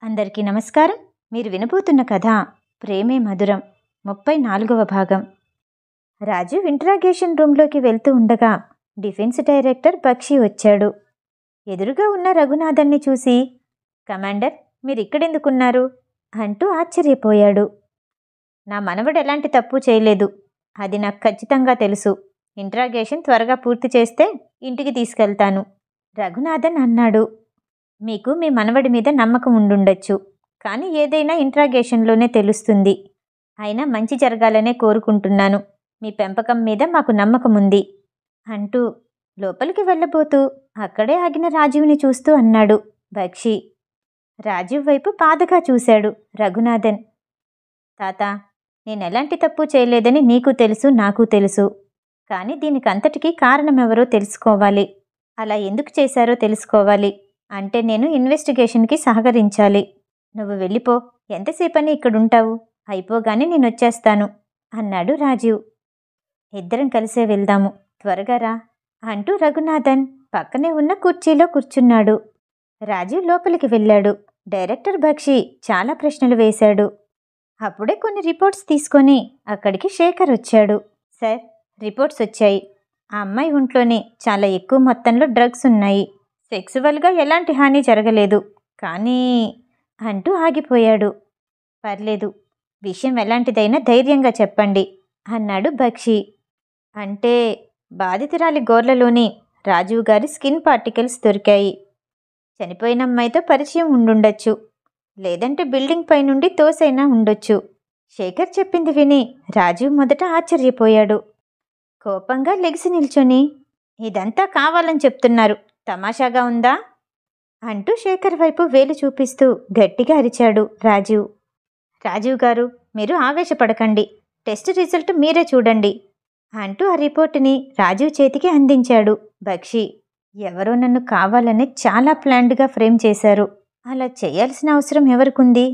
అందరికీ నమస్కారం. మీరు వినబోతున్న కథ ప్రేమే మధురం 34వ భాగం. రాజు ఇంట్రాగేషన్ రూంలోకి వెళ్తూ ఉండగా డిఫెన్స్ డైరెక్టర్ బక్షి వచ్చాడు. ఎదురుగా ఉన్న రఘునాథన్ని చూసి, కమాండర్, మీరిక్కడెందుకున్నారు అంటూ ఆశ్చర్యపోయాడు. నా మనవడు ఎలాంటి తప్పు చేయలేదు, అది నాకు ఖచ్చితంగా తెలుసు. ఇంట్రాగేషన్ త్వరగా పూర్తి చేస్తే ఇంటికి తీసుకెళ్తాను, రఘునాథన్ అన్నాడు. మీకు మీ మనవడి మీద నమ్మకం ఉండుండొచ్చు, కానీ ఏదైనా ఇంట్రాగేషన్లోనే తెలుస్తుంది. అయినా మంచి జరగాలనే కోరుకుంటున్నాను. మీ పెంపకం మీద మాకు నమ్మకం ఉంది అంటూ లోపలికి వెళ్ళబోతూ అక్కడే ఆగిన రాజీవ్ని చూస్తూ అన్నాడు బక్షి. రాజీవ్ వైపు బాధగా చూశాడు రఘునాథన్. తాత, నేనెలాంటి తప్పు చేయలేదని నీకు తెలుసు, నాకు తెలుసు. కానీ దీనికంతటికీ కారణమెవరో తెలుసుకోవాలి. అలా ఎందుకు చేశారో తెలుసుకోవాలి. అంటే నేను ఇన్వెస్టిగేషన్కి సహకరించాలి. నువ్వు వెళ్ళిపో, ఎంతసేపని ఇక్కడుంటావు? అయిపోగానే నేనొచ్చేస్తాను అన్నాడు రాజీవ్. ఇద్దరం కలిసే వెళ్దాము, త్వరగా రా అంటూ రఘునాథన్ పక్కనే ఉన్న కుర్చీలో కూర్చున్నాడు. రాజీవ్ లోపలికి వెళ్ళాడు. డైరెక్టర్ బక్షి చాలా ప్రశ్నలు వేశాడు. అప్పుడే కొన్ని రిపోర్ట్స్ తీసుకొని అక్కడికి శేఖర్ వచ్చాడు. సార్, రిపోర్ట్స్ వచ్చాయి. ఆ అమ్మాయి ఒంట్లోనే చాలా ఎక్కువ మొత్తంలో డ్రగ్స్ ఉన్నాయి. సెక్సువల్గా ఎలాంటి హాని జరగలేదు, కానీ అంటూ ఆగిపోయాడు. పర్లేదు, విషయం ఎలాంటిదైనా ధైర్యంగా చెప్పండి అన్నాడు బక్షి. అంటే బాధితురాలి గోర్లలోని రాజీవ్ గారి స్కిన్ పార్టికల్స్ దొరికాయి. చనిపోయిన అమ్మాయితో పరిచయం ఉండుండొచ్చు, లేదంటే బిల్డింగ్ పై నుండి తోసైనా ఉండొచ్చు. శేఖర్ చెప్పింది విని రాజీవ్ మొదట ఆశ్చర్యపోయాడు. కోపంగా లెగిసి నిల్చొని, ఇదంతా కావాలని చెప్తున్నారు, తమాషాగా ఉందా అంటూ శేఖర్ వైపు వేలు చూపిస్తూ గట్టిగా అరిచాడు రాజీవ్. రాజీవ్ గారు, మీరు ఆవేశపడకండి, టెస్ట్ రిజల్ట్ మీరే చూడండి అంటూ ఆ రిపోర్టుని రాజీవ్ చేతికి అందించాడు బక్షి. ఎవరో నన్ను కావాలని చాలా ప్లాన్డ్గా ఫ్రేమ్ చేశారు. అలా చేయాల్సిన అవసరం ఎవరికుంది?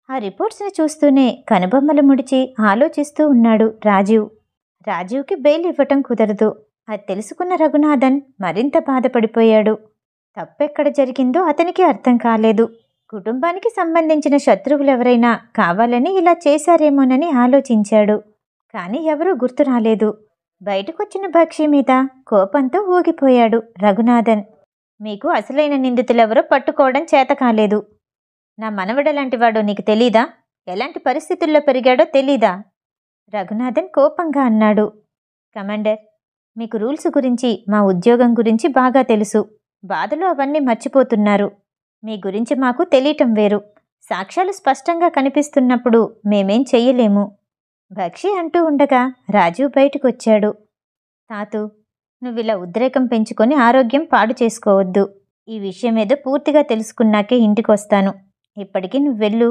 ఆ రిపోర్ట్స్ని చూస్తూనే కనుబొమ్మలు ముడిచి ఆలోచిస్తూ ఉన్నాడు రాజీవ్. రాజీవ్కి బెయిల్ ఇవ్వటం కుదరదు. అది తెలుసుకున్న రఘునాథన్ మరింత బాధపడిపోయాడు. తప్పెక్కడ జరిగిందో అతనికి అర్థం కాలేదు. కుటుంబానికి సంబంధించిన శత్రువులెవరైనా కావాలని ఇలా చేశారేమోనని ఆలోచించాడు. కానీ ఎవరూ గుర్తు రాలేదు. బయటకొచ్చిన బక్షి మీద కోపంతో ఊగిపోయాడు రఘునాథన్. మీకు అసలైన నిందితులెవరో పట్టుకోవడం చేత కాలేదు. నా మనవడలాంటివాడో నీకు తెలీదా? ఎలాంటి పరిస్థితుల్లో పెరిగాడో తెలీదా? రఘునాథన్ కోపంగా అన్నాడు. కమాండర్, మీకు రూల్స్ గురించి, మా ఉద్యోగం గురించి బాగా తెలుసు. బాధలో అవన్నీ మర్చిపోతున్నారు. మీ గురించి మాకు తెలియటం వేరు. సాక్ష్యాలు స్పష్టంగా కనిపిస్తున్నప్పుడు మేమేం చెయ్యలేము బక్షి అంటూ ఉండగా రాజీవ్ బయటకొచ్చాడు. తాతూ, నువ్విలా ఉద్రేకం పెంచుకొని ఆరోగ్యం పాడు చేసుకోవద్దు. ఈ విషయం ఏదో పూర్తిగా తెలుసుకున్నాకే ఇంటికొస్తాను. ఇప్పటికీ నువ్వెళ్ళు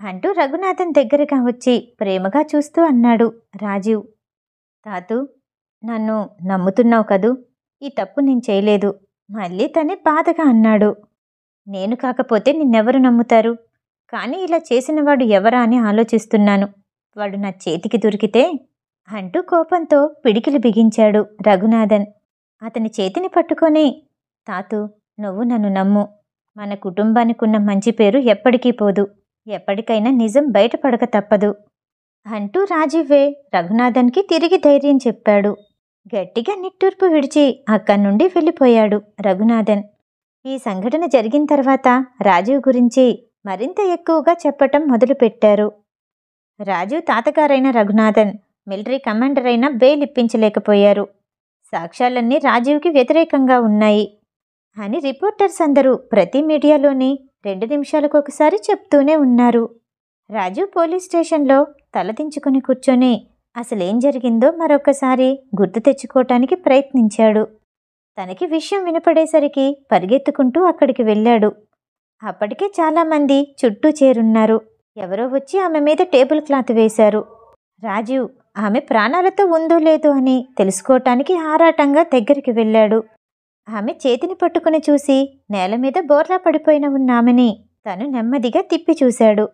అంటూ రఘునాథన్ దగ్గరగా వచ్చి ప్రేమగా చూస్తూ అన్నాడు రాజీవ్. తాతూ, నన్ను నమ్ముతున్నావు కదూ? ఈ తప్పు నేను చేయలేదు మళ్ళీ తనే బాధగా అన్నాడు. నేను కాకపోతే నిన్నెవరు నమ్ముతారు? కానీ ఇలా చేసినవాడు ఎవరా అని ఆలోచిస్తున్నాను. వాడు నా చేతికి దొరికితే అంటూ కోపంతో పిడికిలు బిగించాడు రఘునాథన్. అతని చేతిని పట్టుకొని, తాతూ, నువ్వు నన్ను నమ్ము. మన కుటుంబానికున్న మంచి పేరు ఎప్పటికీ పోదు. ఎప్పటికైనా నిజం బయటపడక తప్పదు అంటూ రాజీవే రఘునాథన్కి తిరిగి ధైర్యం చెప్పాడు. గట్టిగా నిట్టూర్పు విడిచి అక్కడి నుండి వెళ్ళిపోయాడు రఘునాథన్. ఈ సంఘటన జరిగిన తర్వాత రాజీవ్ గురించి మరింత ఎక్కువగా చెప్పటం మొదలుపెట్టారు. రాజీవ్ తాతగారైన రఘునాథన్ మిలిటరీ కమాండర్ అయినా బెయిల్ ఇప్పించలేకపోయారు. సాక్ష్యాలన్నీ రాజీవ్కి వ్యతిరేకంగా ఉన్నాయి అని రిపోర్టర్స్ అందరూ ప్రతి మీడియాలోని 2 నిమిషాలకొకసారి చెప్తూనే ఉన్నారు. రాజీవ్ పోలీస్ స్టేషన్లో తలదించుకుని కూర్చొని అసలేం జరిగిందో మరొకసారి గుర్తు తెచ్చుకోవటానికి ప్రయత్నించాడు. తనకి విషయం వినపడేసరికి పరిగెత్తుకుంటూ అక్కడికి వెళ్ళాడు. అప్పటికే చాలామంది చుట్టూ చేరున్నారు. ఎవరో వచ్చి ఆమె మీద టేబుల్ క్లాత్ వేశారు. రాజీవ్ ఆమె ప్రాణాలతో ఉందో లేదో అని తెలుసుకోవటానికి ఆరాటంగా దగ్గరికి వెళ్ళాడు. ఆమె చేతిని పట్టుకుని చూసి నేల మీద బోర్లా పడిపోయిన ఉన్న ఆమెని తను నెమ్మదిగా తిప్పి చూశాడు.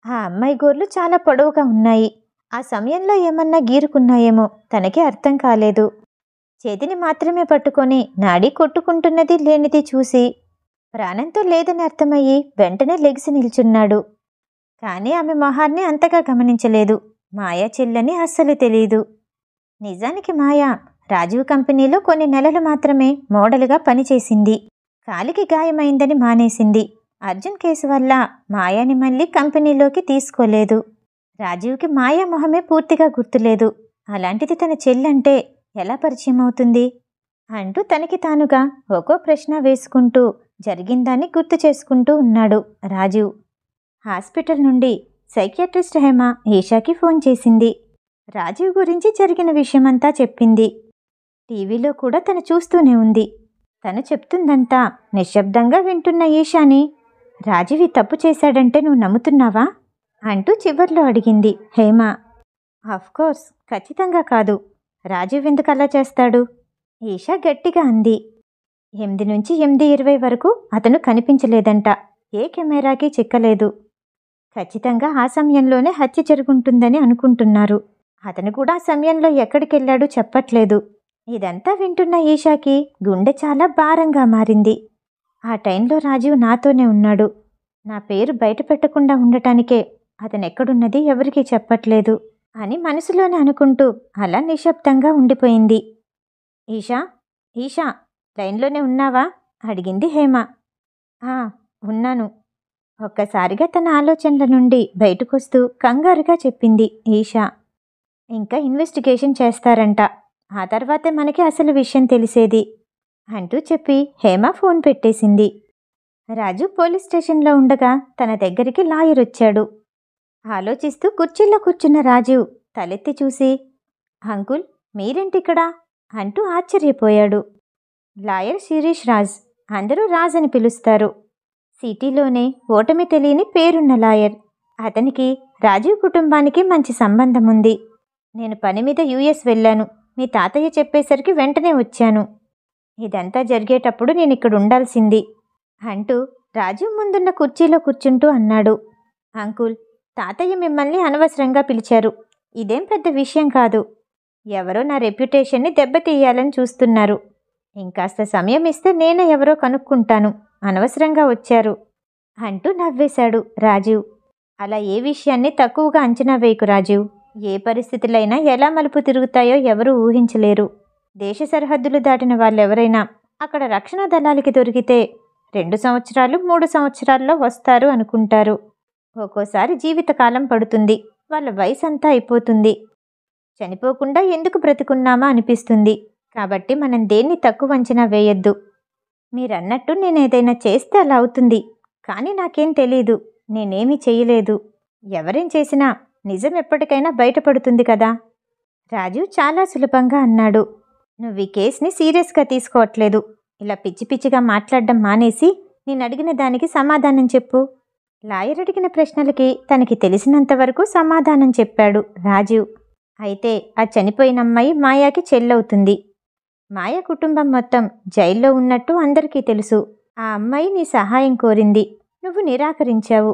ఆ అమ్మాయి గోర్లు చాలా పొడవుగా ఉన్నాయి. ఆ సమయంలో ఏమన్నా గీరుకున్నాయేమో తనకి అర్థం కాలేదు. చేతిని మాత్రమే పట్టుకొని నాడీ కొట్టుకుంటున్నది లేనిది చూసి, ప్రాణంతో లేదని అర్థమయ్యి వెంటనే లెగిసి నిల్చున్నాడు. కానీ ఆమె మొహాన్ని అంతగా గమనించలేదు. మాయా చెల్లని అస్సలు తెలీదు. నిజానికి మాయా రాజీవ్ కంపెనీలో కొన్ని నెలలు మాత్రమే మోడలుగా పనిచేసింది. కాలికి గాయమైందని మానేసింది. అర్జున్ కేసు వల్ల మాయాని మళ్ళీ కంపెనీలోకి తీసుకోలేదు. రాజీవ్కి మాయా మొహమే పూర్తిగా గుర్తులేదు. అలాంటిది తన చెల్లంటే ఎలా పరిచయం అవుతుంది అంటూ తనకి తానుగా ఒక్కో ప్రశ్న వేసుకుంటూ జరిగిందాన్ని గుర్తు చేసుకుంటూ ఉన్నాడు రాజీవ్. హాస్పిటల్ నుండి సైకియాట్రిస్ట్ హేమ ఈషాకి ఫోన్ చేసింది. రాజీవ్ గురించి జరిగిన విషయమంతా చెప్పింది. టీవీలో కూడా తను చూస్తూనే ఉంది. తను చెప్తుందంతా నిశ్శబ్దంగా వింటున్న ఈషాని, రాజీవ్ ఈ తప్పు చేశాడంటే నువ్వు నమ్ముతున్నావా అంటూ చివర్లో అడిగింది హేమ. ఆఫ్కోర్స్, ఖచ్చితంగా కాదు. రాజీవ్ ఎందుకు అలా చేస్తాడు? ఈషా గట్టిగా అంది. 8 నుంచి 8:20 వరకు అతను కనిపించలేదంట. ఏ కెమెరాకి చిక్కలేదు. ఖచ్చితంగా ఆ సమయంలోనే హత్య జరుగుంటుందని అనుకుంటున్నారు. అతను కూడా ఆ సమయంలో ఎక్కడికెళ్ళాడో చెప్పట్లేదు. ఇదంతా వింటున్న ఈషాకి గుండె చాలా భారంగా మారింది. ఆ టైంలో రాజీవ్ నాతోనే ఉన్నాడు. నా పేరు బయట పెట్టకుండా ఉండటానికే అతనెక్కడున్నది ఎవరికీ చెప్పట్లేదు అని మనసులోనే అనుకుంటూ అలా నిశ్శబ్దంగా ఉండిపోయింది. ఈషా, ఈషా, లైన్లోనే ఉన్నావా అడిగింది హేమ. ఉన్నాను. ఒక్కసారిగా తన ఆలోచనల నుండి బయటకొస్తూ కంగారుగా చెప్పింది ఈషా. ఇంకా ఇన్వెస్టిగేషన్ చేస్తారంట. ఆ తర్వాతే మనకి అసలు విషయం తెలిసేది అంటూ చెప్పి హేమ ఫోన్ పెట్టేసింది. రాజు పోలీస్ స్టేషన్లో ఉండగా తన దగ్గరికి లాయర్ వచ్చాడు. ఆలోచిస్తూ కుర్చీలో కూర్చున్న రాజీవ్ తలెత్తి చూసి, అంకుల్, మీరేంటిక్కడా అంటూ ఆశ్చర్యపోయాడు. లాయర్ శిరీష్ రాజ్. అందరూ రాజ్ అని పిలుస్తారు. సిటీలోనే ఓటమి తెలియని పేరున్న లాయర్. అతనికి రాజీవ్ కుటుంబానికి మంచి సంబంధం ఉంది. నేను పని మీద యుఎస్ వెళ్ళాను. మీ తాతయ్య చెప్పేసరికి వెంటనే వచ్చాను. ఇదంతా జరిగేటప్పుడు నేను ఇక్కడ ఉండాల్సింది అంటూ రాజీవ్ ముందున్న కుర్చీలో కూర్చుంటూ అన్నాడు. అంకుల్, తాతయ్య మిమ్మల్ని అనవసరంగా పిలిచారు. ఇదేం పెద్ద విషయం కాదు. ఎవరో నా రెప్యుటేషన్ని దెబ్బతీయాలని చూస్తున్నారు. ఇంకాస్త సమయం ఇస్తే నేనే ఎవరో కనుక్కుంటాను. అనవసరంగా వచ్చారు అంటూ నవ్వేశాడు రాజీవ్. అలా ఏ విషయాన్ని తక్కువగా అంచనా వేయకు రాజీవ్. ఏ పరిస్థితులైనా ఎలా మలుపు తిరుగుతాయో ఎవరూ ఊహించలేరు. దేశ సరిహద్దులు దాటిన వాళ్ళెవరైనా అక్కడ రక్షణ దళాలకి దొరికితే 2 సంవత్సరాలు 3 సంవత్సరాల్లో వస్తారు అనుకుంటారు. ఒక్కోసారి జీవితకాలం పడుతుంది. వాళ్ళ వయసంతా అయిపోతుంది. చనిపోకుండా ఎందుకు బ్రతికున్నామా అనిపిస్తుంది. కాబట్టి మనం దేన్ని తక్కువ అంచనా వేయొద్దు. మీరన్నట్టు నేనేదైనా చేస్తే అలా అవుతుంది. కానీ నాకేం తెలీదు. నేనేమీ చెయ్యలేదు. ఎవరేం చేసినా నిజం ఎప్పటికైనా బయటపడుతుంది కదా. రాజు చాలా సులభంగా అన్నాడు. నువ్వు ఈ కేసుని సీరియస్గా తీసుకోవట్లేదు. ఇలా పిచ్చి పిచ్చిగా మాట్లాడడం మానేసి నేనడిగిన దానికి సమాధానం చెప్పు. లాయర్ అడిగిన ప్రశ్నలకి తనకి తెలిసినంతవరకు సమాధానం చెప్పాడు రాజీవ్. అయితే ఆ చనిపోయిన అమ్మాయి మాయాకి చెల్లవుతుంది. మాయ కుటుంబం మొత్తం జైల్లో ఉన్నట్టు అందరికీ తెలుసు. ఆ అమ్మాయి నీ సహాయం కోరింది. నువ్వు నిరాకరించావు.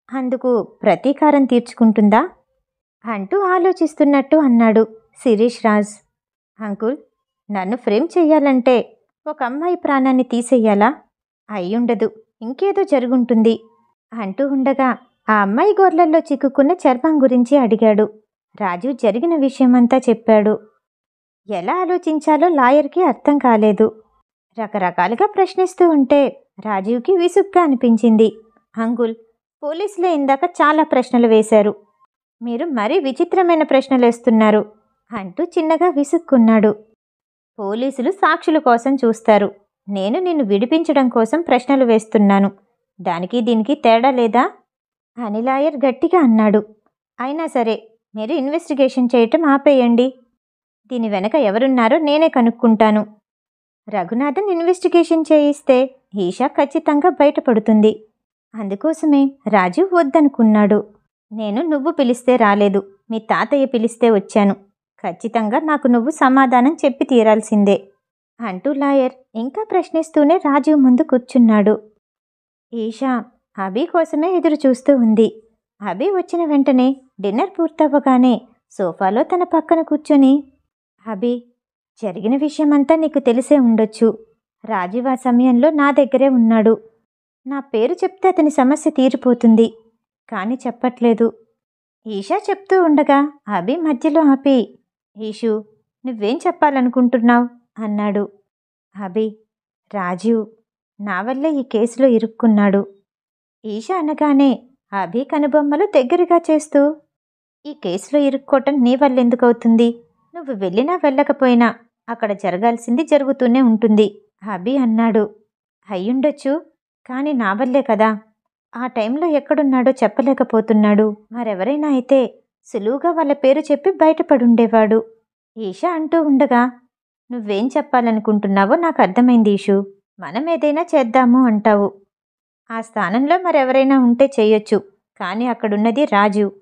అందుకు ప్రతీకారం తీర్చుకుంటుందా అంటూ ఆలోచిస్తున్నట్టు అన్నాడు శిరీష్ రాజ్. అంకుల్, నన్ను ఫ్రేమ్ చెయ్యాలంటే ఒక అమ్మాయి ప్రాణాన్ని తీసేయాలా? అయ్యుండదు, ఇంకేదో జరుగుంటుంది అంటూ ఉండగా ఆ అమ్మాయి గోర్లల్లో చిక్కుకున్న చర్మం గురించి అడిగాడు. రాజు జరిగిన విషయమంతా చెప్పాడు. ఎలా ఆలోచించాలో లాయర్కి అర్థం కాలేదు. రకరకాలుగా ప్రశ్నిస్తూ ఉంటే రాజీవ్కి విసుగ్గా అనిపించింది. అంకుల్, పోలీసులే ఇందాక చాలా ప్రశ్నలు వేశారు. మీరు మరీ విచిత్రమైన ప్రశ్నలు వేస్తున్నారు అంటూ చిన్నగా విసుక్కున్నాడు. పోలీసులు సాక్షుల కోసం చూస్తారు. నేను నిన్ను విడిపించడం కోసం ప్రశ్నలు వేస్తున్నాను. దానికి దీనికి తేడా లేదా అని లాయర్ గట్టిగా అన్నాడు. అయినా సరే మీరు ఇన్వెస్టిగేషన్ చేయటం ఆపేయండి. దీని వెనక ఎవరున్నారో నేనే కనుక్కుంటాను. రఘునాథన్ ఇన్వెస్టిగేషన్ చేయిస్తే ఈషా ఖచ్చితంగా బయటపడుతుంది. అందుకోసమే రాజు వద్దనుకున్నాడు. నేను నువ్వు పిలిస్తే రాలేదు. మీ తాతయ్య పిలిస్తే వచ్చాను. ఖచ్చితంగా నాకు నువ్వు సమాధానం చెప్పి తీరాల్సిందే అంటూ లాయర్ ఇంకా ప్రశ్నిస్తూనే రాజీవ్ ముందు కూర్చున్నాడు. ఈషా అభి కోసమే ఎదురు చూస్తూ ఉంది. అభి వచ్చిన వెంటనే డిన్నర్ పూర్తవ్వగానే సోఫాలో తన పక్కన కూర్చొని, అభి, జరిగిన విషయమంతా నీకు తెలిసే ఉండొచ్చు. రాజీవ్ ఆ సమయంలో నా దగ్గరే ఉన్నాడు. నా పేరు చెప్తే అతని సమస్య తీరిపోతుంది. కానీ చెప్పట్లేదు. ఈషా చెప్తూ ఉండగా అభి మధ్యలో ఆపి, ఈషు, నువ్వేం చెప్పాలనుకుంటున్నావు అన్నాడు. అభి, రాజీవ్ నా వల్లే ఈ కేసులో ఇరుక్కున్నాడు. ఈషా అనగానే అభి కనుబొమ్మలు దగ్గరగా చేస్తూ, ఈ కేసులో ఇరుక్కోవటం నీ వల్లెందుకవుతుంది? నువ్వు వెళ్ళినా వెళ్ళకపోయినా అక్కడ జరగాల్సింది జరుగుతూనే ఉంటుంది అభి అన్నాడు. అయ్యుండొచ్చు, కానీ నా వల్లే కదా. ఆ టైంలో ఎక్కడున్నాడో చెప్పలేకపోతున్నాడు. మరెవరైనా అయితే సులువుగా వాళ్ళ పేరు చెప్పి బయటపడుండేవాడు. ఈషా అంటూ ఉండగా, నువ్వేం చెప్పాలనుకుంటున్నావో నాకు అర్థమైంది ఈషు. మనం ఏదైనా చేద్దాము అంటావు. ఆ స్థానంలో మరెవరైనా ఉంటే చెయ్యొచ్చు. కానీ అక్కడున్నది రాజీవ్.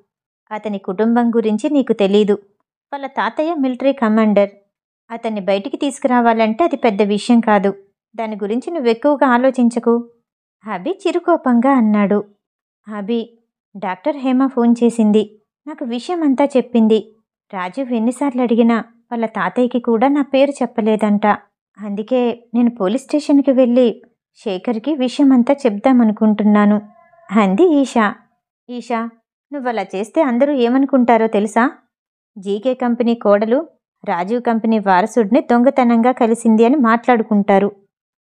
అతని కుటుంబం గురించి నీకు తెలీదు. వాళ్ళ తాతయ్య మిలిటరీ కమాండర్. అతన్ని బయటికి తీసుకురావాలంటే అది పెద్ద విషయం కాదు. దాని గురించి నువ్వెక్కువగా ఆలోచించకు అభి చిరుకోపంగా అన్నాడు. అభి, డాక్టర్ హేమ ఫోన్ చేసింది. నాకు విషయం అంతా చెప్పింది. రాజీవ్ ఎన్నిసార్లు అడిగినా వాళ్ళ తాతయ్యకి కూడా నా పేరు చెప్పలేదంట. అందుకే నేను పోలీస్ స్టేషన్కి వెళ్ళి శేఖర్కి విషయం అంతా చెప్దామనుకుంటున్నాను అంది ఈషా. ఈషా, నువ్వలా చేస్తే అందరూ ఏమనుకుంటారో తెలుసా? జీకే కంపెనీ కోడలు రాజీవ్ కంపెనీ వారసుడిని దొంగతనంగా కలిసింది అని మాట్లాడుకుంటారు.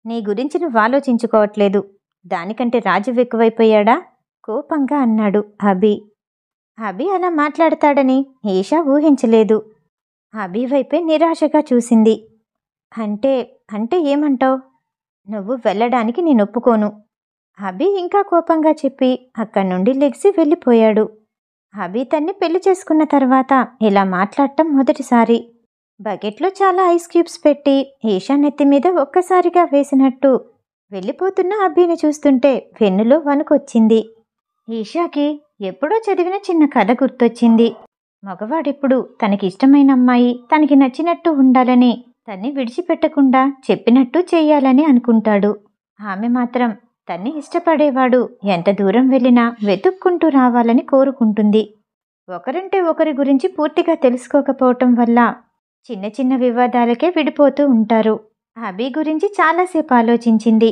నీ గురించి నువ్వు ఆలోచించుకోవట్లేదు. దానికంటే రాజీవ్ ఎక్కువైపోయాడా? కోపంగా అన్నాడు అభి. అభి అలా మాట్లాడతాడని ఈషా ఊహించలేదు. అభి వైపే నిరాశగా చూసింది. అంటే అంటే ఏమంటావు? నువ్వు వెళ్ళడానికి నేను ఒప్పుకోను అభి ఇంకా కోపంగా చెప్పి అక్కడి నుండి లెగిసి వెళ్ళిపోయాడు. అభి తన్ని పెళ్లి చేసుకున్న తర్వాత ఇలా మాట్లాడటం మొదటిసారి. బకెట్లో చాలా ఐస్ క్యూబ్స్ పెట్టి ఈషా నెత్తి మీద ఒక్కసారిగా వేసినట్టు వెళ్ళిపోతున్న అభిని చూస్తుంటే వెన్నులో వణుకొచ్చింది. ఈషాకి ఎప్పుడో చదివిన చిన్న కథ గుర్తొచ్చింది. మగవాడిప్పుడు తనకిష్టమైన అమ్మాయి తనకి నచ్చినట్టు ఉండాలని, తన్ని విడిచిపెట్టకుండా చెప్పినట్టు చెయ్యాలని అనుకుంటాడు. ఆమె మాత్రం తన్ని ఇష్టపడేవాడు ఎంత దూరం వెళ్ళినా వెతుక్కుంటూ రావాలని కోరుకుంటుంది. ఒకరంటే ఒకరి గురించి పూర్తిగా తెలుసుకోకపోవటం వల్ల చిన్న చిన్న వివాదాలకే విడిపోతూ ఉంటారు. అభి గురించి చాలాసేపు ఆలోచించింది.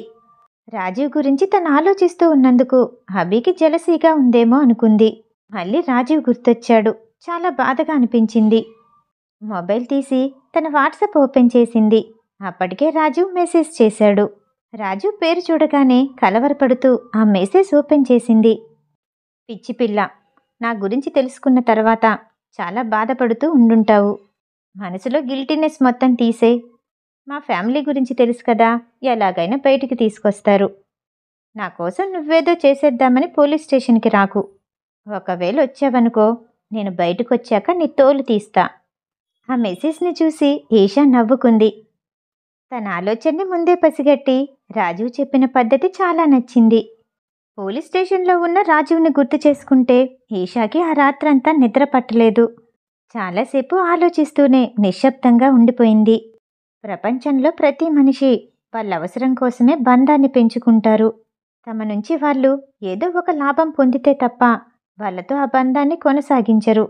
రాజీవ్ గురించి తను ఆలోచిస్తూ ఉన్నందుకు అభికి జెలసీగా ఉందేమో అనుకుంది. మళ్ళీ రాజీవ్ గుర్తొచ్చాడు. చాలా బాధగా అనిపించింది. మొబైల్ తీసి తన వాట్సాప్ ఓపెన్ చేసింది. అప్పటికే రాజీవ్ మెసేజ్ చేశాడు. రాజీవ్ పేరు చూడగానే కలవరపడుతూ ఆ మెసేజ్ ఓపెన్ చేసింది. పిచ్చి పిల్ల, నా గురించి తెలుసుకున్న తర్వాత చాలా బాధపడుతూ ఉండుంటావు. మనసులో గిల్టీనెస్ మొత్తం తీసే. మా ఫ్యామిలీ గురించి తెలుసు కదా, ఎలాగైనా బయటికి తీసుకొస్తారు. నా కోసం నువ్వేదో చేసేద్దామని పోలీస్ స్టేషన్కి రాకు. ఒకవేళ వచ్చావనుకో, నేను బయటకు వచ్చాక నీ తోలు తీస్తా. ఆ మెసేజ్ని చూసి ఈషా నవ్వుకుంది. తన ఆలోచనని ముందే పసిగట్టి రాజీవ్ చెప్పిన పద్ధతి చాలా నచ్చింది. పోలీస్ స్టేషన్లో ఉన్న రాజీవ్ని గుర్తు చేసుకుంటే ఈషాకి ఆ రాత్రంతా నిద్ర పట్టలేదు. చాలాసేపు ఆలోచిస్తూనే నిశ్శబ్దంగా ఉండిపోయింది. ప్రపంచంలో ప్రతి మనిషి వాళ్ళ అవసరం కోసమే బంధాన్ని పెంచుకుంటారు. తమ నుంచి వాళ్ళు ఏదో ఒక లాభం పొందితే తప్ప వాళ్ళతో ఆ బంధాన్ని కొనసాగించరు.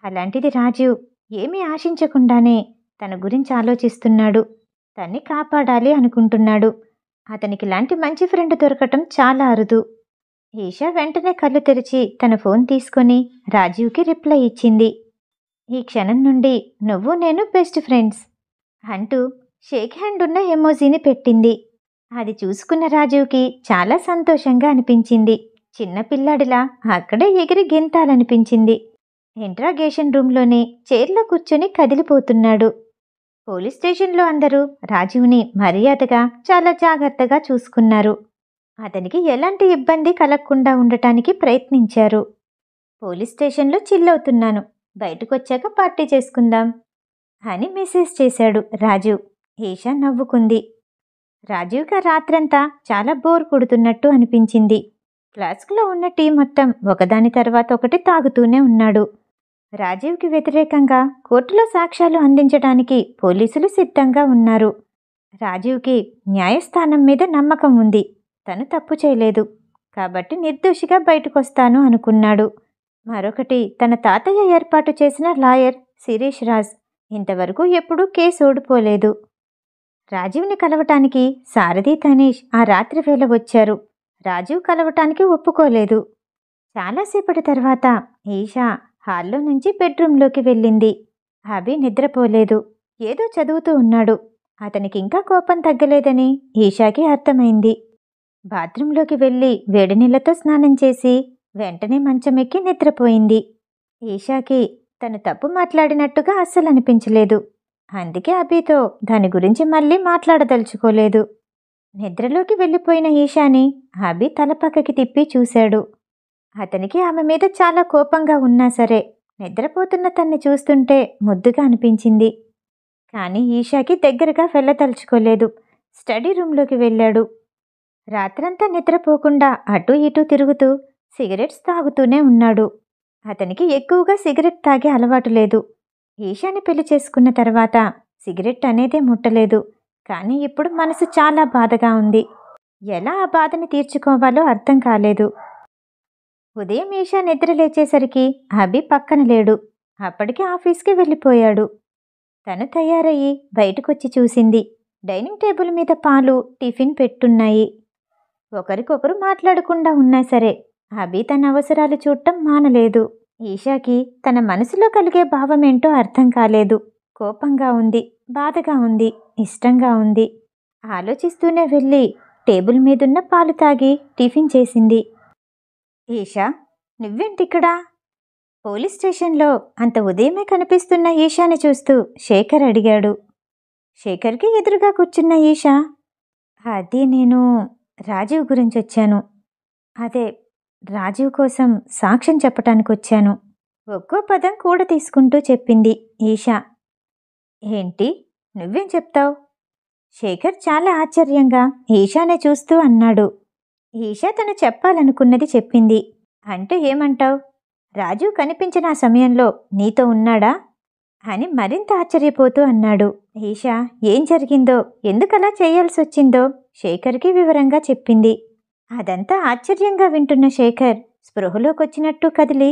అలాంటిది రాజీవ్ ఏమీ ఆశించకుండానే తన గురించి ఆలోచిస్తున్నాడు. తన్ని కాపాడాలి అనుకుంటున్నాడు. అతనికి లాంటి మంచి ఫ్రెండ్ దొరకటం చాలా అరుదు. ఈషా వెంటనే కళ్ళు తెరిచి తన ఫోన్ తీసుకొని రాజీవ్కి రిప్లై ఇచ్చింది. ఈ క్షణం నుండి నువ్వు నేను బెస్ట్ ఫ్రెండ్స్ అంటూ షేక్ హ్యాండ్ ఉన్న ఎమోజీని పెట్టింది. అది చూసుకున్న రాజీవ్కి చాలా సంతోషంగా అనిపించింది. చిన్నపిల్లాడిలా అక్కడే ఎగిరి గెంతాలనిపించింది. ఇంట్రాగేషన్ రూమ్లోనే చైర్లో కూర్చొని కదిలిపోతున్నాడు. పోలీస్ స్టేషన్లో అందరూ రాజీవ్ని మర్యాదగా చాలా జాగ్రత్తగా చూసుకున్నారు. అతనికి ఎలాంటి ఇబ్బంది కలగకుండా ఉండటానికి ప్రయత్నించారు. పోలీస్ స్టేషన్లో చిల్లవుతున్నాను, బయటకొచ్చాక పార్టీ చేసుకుందాం అని మెసేజ్ చేశాడు రాజీవ్. ఈషా నవ్వుకుంది. రాజీవ్కి ఆ రాత్రంతా చాలా బోర్ కొడుతున్నట్టు అనిపించింది. ఫ్లాస్క్లో ఉన్న టీ మొత్తం ఒకదాని తర్వాత ఒకటి తాగుతూనే ఉన్నాడు. రాజీవ్కి వ్యతిరేకంగా కోర్టులో సాక్ష్యాలు అందించడానికి పోలీసులు సిద్ధంగా ఉన్నారు. రాజీవ్కి న్యాయస్థానం మీద నమ్మకం ఉంది. తను తప్పు చేయలేదు కాబట్టి నిర్దోషిగా బయటకొస్తాను అనుకున్నాడు. మరొకటి, తన తాతయ్య ఏర్పాటు చేసిన లాయర్ శిరీష్ రాజ్ ఇంతవరకు ఎప్పుడూ కేసు ఓడిపోలేదు. రాజీవ్ని కలవటానికి సారథి తనీష్ ఆ రాత్రి వేళ వచ్చారు. రాజీవ్ కలవటానికి ఒప్పుకోలేదు. చాలాసేపటి తర్వాత ఈషా హాల్లో నుంచి బెడ్రూంలోకి వెళ్ళింది. అభి నిద్రపోలేదు. ఏదో చదువుతూ ఉన్నాడు. అతనికింకా కోపం తగ్గలేదని ఈషాకి అర్థమైంది. బాత్రూంలోకి వెళ్ళి వేడినీళ్లతో స్నానం చేసి వెంటనే మంచమెక్కి నిద్రపోయింది. ఈషాకి తను తప్పు మాట్లాడినట్టుగా అస్సలు అనిపించలేదు. అందుకే అభితో దాని గురించి మళ్ళీ మాట్లాడదలుచుకోలేదు. నిద్రలోకి వెళ్ళిపోయిన ఈషాని అభి తల పక్కకి తిప్పి చూశాడు. అతనికి ఆమె మీద చాలా కోపంగా ఉన్నా సరే నిద్రపోతున్న తన్ని చూస్తుంటే ముద్దుగా అనిపించింది. కానీ ఈషాకి దగ్గరగా వెళ్ళదలుచుకోలేదు. స్టడీ రూంలోకి వెళ్ళాడు. రాత్రంతా నిద్రపోకుండా అటూ ఇటూ తిరుగుతూ సిగరెట్స్ తాగుతూనే ఉన్నాడు. అతనికి ఎక్కువగా సిగరెట్ తాగే అలవాటు లేదు. ఈషాని పెళ్లి చేసుకున్న తర్వాత సిగరెట్ అనేదే ముట్టలేదు. కానీ ఇప్పుడు మనసు చాలా బాధగా ఉంది. ఎలా ఆ బాధని తీర్చుకోవాలో అర్థం కాలేదు. ఉదయం ఈషా నిద్ర లేచేసరికి అభి పక్కన లేడు. అప్పటికి ఆఫీస్కి వెళ్ళిపోయాడు. తను తయారయ్యి బయటకొచ్చి చూసింది. డైనింగ్ టేబుల్ మీద పాలు, టిఫిన్ పెట్టున్నాయి. ఒకరికొకరు మాట్లాడకుండా ఉన్నా సరే అభి తన అవసరాలు చూడటం మానలేదు. ఈషాకి తన మనసులో కలిగే భావమేంటో అర్థం కాలేదు. కోపంగా ఉంది, బాధగా ఉంది, ఇష్టంగా ఉంది. ఆలోచిస్తూనే వెళ్ళి టేబుల్ మీదున్న పాలు తాగి టిఫిన్ చేసింది. ఈషా, నువ్వేంటిక్కడా? పోలీస్ స్టేషన్లో అంత ఉదయమే కనిపిస్తున్న ఈషాని చూస్తూ శేఖర్ అడిగాడు. శేఖర్కి ఎదురుగా కూర్చున్న ఈషా, అది నేను రాజీవ్ గురించి వచ్చాను. అదే రాజీవ్ కోసం సాక్ష్యం చెప్పటానికి వచ్చాను. ఒక్కో పదం కూడా తీసుకుంటూ చెప్పింది ఈషా. ఏంటి, నువ్వేం చెప్తావు? శేఖర్ చాలా ఆశ్చర్యంగా ఈషానే చూస్తూ అన్నాడు. ఈషా తను చెప్పాలనుకున్నది చెప్పింది. అంటే ఏమంటావు? రాజీవ్ కనిపించిన ఆ సమయంలో నీతో ఉన్నాడా అని మరింత ఆశ్చర్యపోతూ అన్నాడు. ఈషా ఏం జరిగిందో, ఎందుకలా చేయాల్సొచ్చిందో శేఖర్కి వివరంగా చెప్పింది. అదంతా ఆశ్చర్యంగా వింటున్న శేఖర్ స్పృహలోకొచ్చినట్టు కదిలి,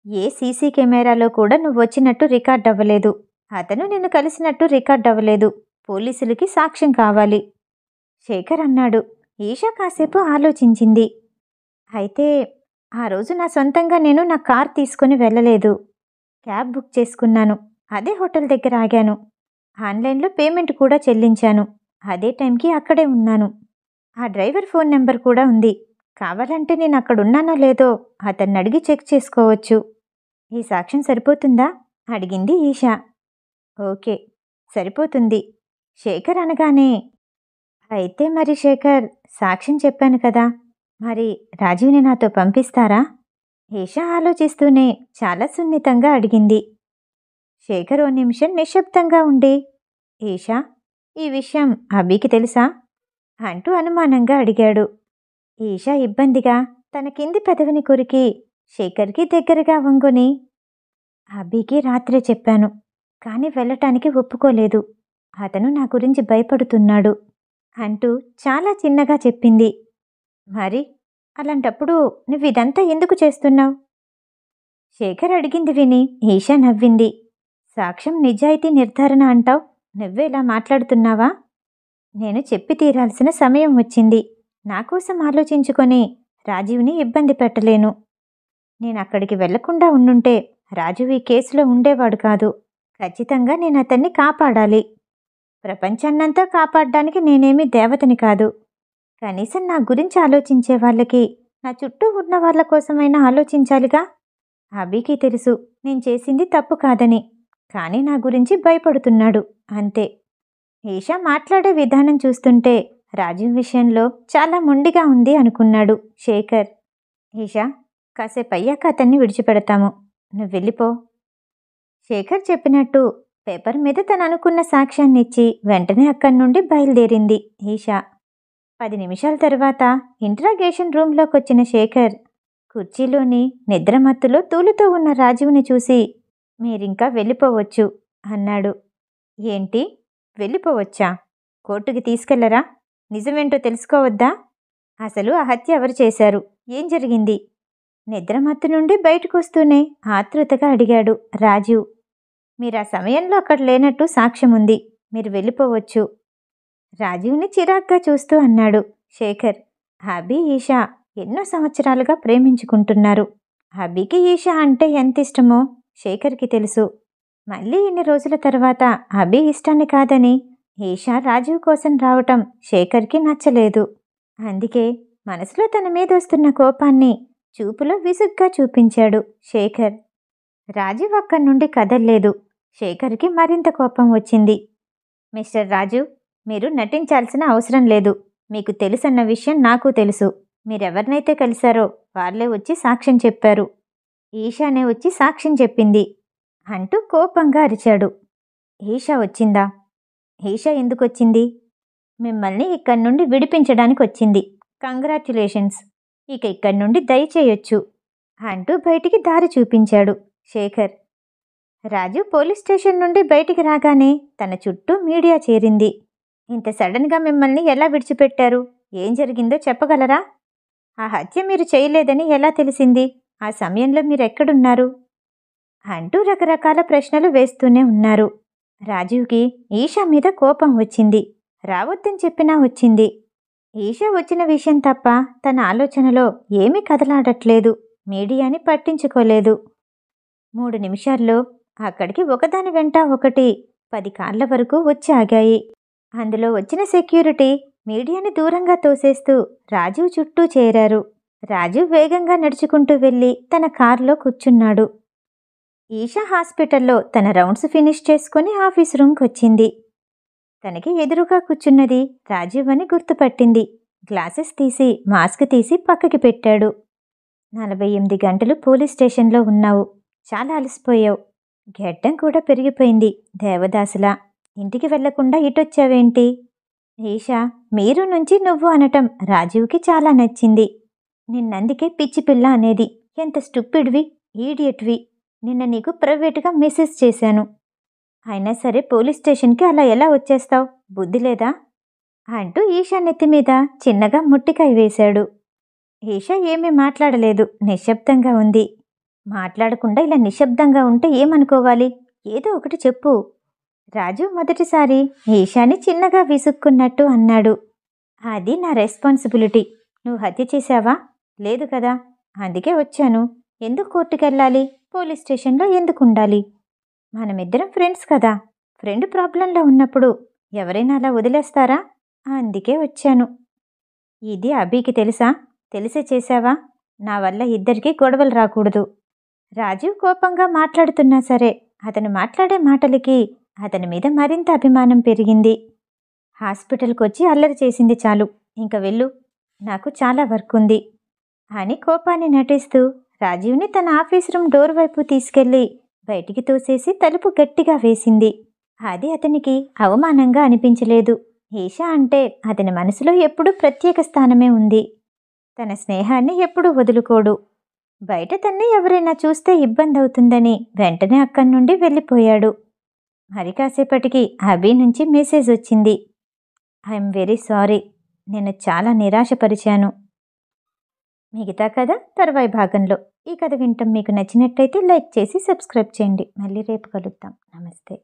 ఏ సీసీ కెమెరాలో కూడా నువ్వొచ్చినట్టు రికార్డ్ అవ్వలేదు. అతను నిన్ను కలిసినట్టు రికార్డ్ అవ్వలేదు. పోలీసులకి సాక్ష్యం కావాలి శేఖర్ అన్నాడు. ఈషా కాసేపు ఆలోచించింది. అయితే ఆ రోజు నా సొంతంగా నేను నా కార్ తీసుకుని వెళ్ళలేదు. క్యాబ్ బుక్ చేసుకున్నాను. అదే హోటల్ దగ్గర ఆగాను. ఆన్లైన్లో పేమెంట్ కూడా చెల్లించాను. అదే టైంకి అక్కడే ఉన్నాను. ఆ డ్రైవర్ ఫోన్ నెంబర్ కూడా ఉంది. కావాలంటే నేను అక్కడున్నానో లేదో అతన్ని అడిగి చెక్ చేసుకోవచ్చు. ఈ సాక్ష్యం సరిపోతుందా అడిగింది ఈషా. ఓకే, సరిపోతుంది శేఖర్ అనగానే, అయితే మరి శేఖర్, సాక్ష్యం చెప్పాను కదా, మరి రాజీవ్ని నాతో పంపిస్తారా? ఈషా ఆలోచిస్తూనే చాలా సున్నితంగా అడిగింది. శేఖర్ ఓ నిమిషం నిశ్శబ్దంగా ఉండి, ఈషా, ఈ విషయం అభికి తెలుసా అంటూ అనుమానంగా అడిగాడు. ఈషా ఇబ్బందిగా తన కింది పెదవిని కొరికి శేఖర్కి దగ్గరగా వంగుని, అభికి రాత్రే చెప్పాను, కానీ వెళ్ళటానికి ఒప్పుకోలేదు. అతను నా గురించి భయపడుతున్నాడు అంటూ చాలా చిన్నగా చెప్పింది. మరి అలాంటప్పుడు నువ్విదంతా ఎందుకు చేస్తున్నావు? శేఖర్ అడిగింది విని ఈషా నవ్వింది. సాక్ష్యం నిజాయితీ నిర్ధారణ అంటావు, నువ్వేలా మాట్లాడుతున్నావా? నేను చెప్పి తీరాల్సిన సమయం వచ్చింది. నా కోసం ఆలోచించుకొని రాజీవ్ని ఇబ్బంది పెట్టలేను. నేనక్కడికి వెళ్లకుండా ఉండుంటే రాజీవ్ ఈ కేసులో ఉండేవాడు కాదు. ఖచ్చితంగా నేను అతన్ని కాపాడాలి. ప్రపంచాన్నంతా కాపాడడానికి నేనేమీ దేవతని కాదు. కనీసం నా గురించి ఆలోచించే వాళ్ళకి, నా చుట్టూ ఉన్న వాళ్ళ కోసమైనా ఆలోచించాలిగా. అభికి తెలుసు నేను చేసింది తప్పు కాదని, కానీ నా గురించి భయపడుతున్నాడు అంతే. ఈషా మాట్లాడే విధానం చూస్తుంటే రాజీవ్ విషయంలో చాలా మొండిగా ఉంది అనుకున్నాడు శేఖర్. ఈషా, కాసేపు అయ్యాక అతన్ని విడిచిపెడతాము, నువ్వు వెళ్ళిపో. శేఖర్ చెప్పినట్టు పేపర్ మీద తను అనుకున్న సాక్ష్యాన్నిచ్చి వెంటనే అక్కడి నుండి బయలుదేరింది ఈషా. 10 నిమిషాల తర్వాత ఇంట్రాగేషన్ రూంలోకొచ్చిన శేఖర్ కుర్చీలోని నిద్రమత్తులో తూలుతూ ఉన్న రాజీవ్ని చూసి, మీరింకా వెళ్ళిపోవచ్చు అన్నాడు. ఏంటి, వెళ్ళిపోవచ్చా? కోర్టుకి తీసుకెళ్లరా? నిజమేంటో తెలుసుకోవద్దా? అసలు ఆ హత్య ఎవరు చేశారు? ఏం జరిగింది? నిద్రమత్తు నుండి బయటకొస్తూనే ఆతృతగా అడిగాడు రాజీవ్. మీరా సమయంలో అక్కడ లేనట్టు సాక్ష్యముంది, మీరు వెళ్ళిపోవచ్చు. రాజీవ్ని చిరాగ్గా చూస్తూ అన్నాడు శేఖర్. అభి ఈషా ఎన్నో సంవత్సరాలుగా ప్రేమించుకుంటున్నారు. అభికి ఈషా అంటే ఎంత ఇష్టమో శేఖర్కి తెలుసు. మళ్ళీ ఇన్ని రోజుల తర్వాత అభి ఇష్టాన్ని కాదని ఈషా రాజీవ్ కోసం రావటం శేఖర్కి నచ్చలేదు. అందుకే మనసులో తన మీద వస్తున్న కోపాన్ని చూపులో విసుగ్గా చూపించాడు శేఖర్. రాజీవ్ అక్కడి నుండి కదల్లేదు. శేఖర్కి మరింత కోపం వచ్చింది. మిస్టర్ రాజీవ్, మీరు నటించాల్సిన అవసరం లేదు. మీకు తెలుసన్న విషయం నాకు తెలుసు. మీరెవరినైతే కలిశారో వాళ్ళే వచ్చి సాక్ష్యం చెప్పారు. ఈషానే వచ్చి సాక్ష్యం చెప్పింది అంటూ కోపంగా అరిచాడు. ఈషా వచ్చిందా? ఈషా ఎందుకొచ్చింది? మిమ్మల్ని ఇక్కడి నుండి విడిపించడానికి వచ్చింది. కంగ్రాచ్యులేషన్స్. ఇక ఇక్కడి నుండి దయచేయొచ్చు అంటూ బయటికి దారి చూపించాడు శేఖర్. రాజు పోలీస్ స్టేషన్ నుండి బయటికి రాగానే తన చుట్టూ మీడియా చేరింది. ఇంత సడన్గా మిమ్మల్ని ఎలా విడిచిపెట్టారు? ఏం జరిగిందో చెప్పగలరా? ఆ హత్య మీరు చేయలేదని ఎలా తెలిసింది? ఆ సమయంలో మీరెక్కడున్నారు? అంటూ రకరకాల ప్రశ్నలు వేస్తూనే ఉన్నారు. రాజీవ్కి ఈషా మీద కోపం వచ్చింది. రావద్దని చెప్పినా వచ్చింది. ఈషా వచ్చిన విషయం తప్ప తన ఆలోచనలో ఏమీ కదలాడట్లేదు. మీడియాని పట్టించుకోలేదు. 3 నిమిషాల్లో అక్కడికి ఒకదాని వెంట ఒకటి 10 కార్ల వరకు వచ్చి ఆగాయి. అందులో వచ్చిన సెక్యూరిటీ మీడియాని దూరంగా తోసేస్తూ రాజీవ్ చుట్టూ చేరారు. రాజీవ్ వేగంగా నడుచుకుంటూ వెళ్ళి తన కారులో కూర్చున్నాడు. ఈషా హాస్పిటల్లో తన రౌండ్స్ ఫినిష్ చేసుకుని ఆఫీస్ రూమ్కి వచ్చింది. తనకి ఎదురుగా కూర్చున్నది రాజీవ్ అని గుర్తుపట్టింది. గ్లాసెస్ తీసి మాస్క్ తీసి పక్కకి పెట్టాడు. 48 గంటలు పోలీస్ స్టేషన్లో ఉన్నావు. చాలా అలసిపోయావు. గెడ్డం కూడా పెరిగిపోయింది దేవదాసులా. ఇంటికి వెళ్లకుండా ఇటొచ్చావేంటి? ఈషా మీరు నుంచి నువ్వు అనటం రాజీవ్కి చాలా నచ్చింది. నిన్నందుకే పిచ్చి పిల్ల అనేది. ఎంత స్టూపిడ్వి, ఈడియట్వి. నిన్న నీకు ప్రైవేటుగా మెసేజ్ చేశాను. అయినా సరే పోలీస్ స్టేషన్కి అలా ఎలా వచ్చేస్తావు? బుద్ధి లేదా? అంటూ ఈషా నెత్తి మీద చిన్నగా ముట్టికాయ వేశాడు. ఈషా ఏమీ మాట్లాడలేదు. నిశ్శబ్దంగా ఉంది. మాట్లాడకుండా ఇలా నిశ్శబ్దంగా ఉంటే ఏమనుకోవాలి? ఏదో ఒకటి చెప్పు. రాజు మొదటిసారి ఈషాని చిన్నగా విసుక్కున్నట్టు అన్నాడు. అది నా రెస్పాన్సిబిలిటీ. నువ్వు హత్య చేశావా? లేదు కదా. అందుకే వచ్చాను. ఎందుకు కోర్టుకెళ్ళాలి? పోలీస్ స్టేషన్లో ఎందుకు ఉండాలి? మనమిద్దరం ఫ్రెండ్స్ కదా. ఫ్రెండ్ ప్రాబ్లంలో ఉన్నప్పుడు ఎవరైనా అలా వదిలేస్తారా? అందుకే వచ్చాను. ఇది అభికి తెలుసా? తెలిసే చేశావా? నా వల్ల ఇద్దరికీ గొడవలు రాకూడదు. రాజీవ్ కోపంగా మాట్లాడుతున్నా సరే అతను మాట్లాడే మాటలకి అతని మీద మరింత అభిమానం పెరిగింది. హాస్పిటల్కి వచ్చి అల్లరి చేసింది చాలు. ఇంక వెళ్ళు. నాకు చాలా వర్క్ ఉంది అని కోపాన్ని నటిస్తూ రాజీవ్ని తన ఆఫీస్ రూమ్ డోర్ వైపు తీసుకెళ్లి బయటికి తోసేసి తలుపు గట్టిగా వేసింది. అది అతనికి అవమానంగా అనిపించలేదు. ఈషా అంటే అతని మనసులో ఎప్పుడూ ప్రత్యేక స్థానమే ఉంది. తన స్నేహాన్ని ఎప్పుడూ వదులుకోడు. బయట తన్ని ఎవరైనా చూస్తే ఇబ్బంది అవుతుందని వెంటనే అక్కడి నుండి వెళ్ళిపోయాడు. మరి కాసేపటికి అభి నుంచి మెసేజ్ వచ్చింది. I'm very sorry. నేను చాలా నిరాశపరిచాను. మిగతా కథ తర్వాయి భాగంలో. ఈ కథ వింటం మీకు నచ్చినట్టయితే లైక్ చేసి సబ్స్క్రైబ్ చేయండి. మళ్ళీ రేపు కలుద్దాం. నమస్తే.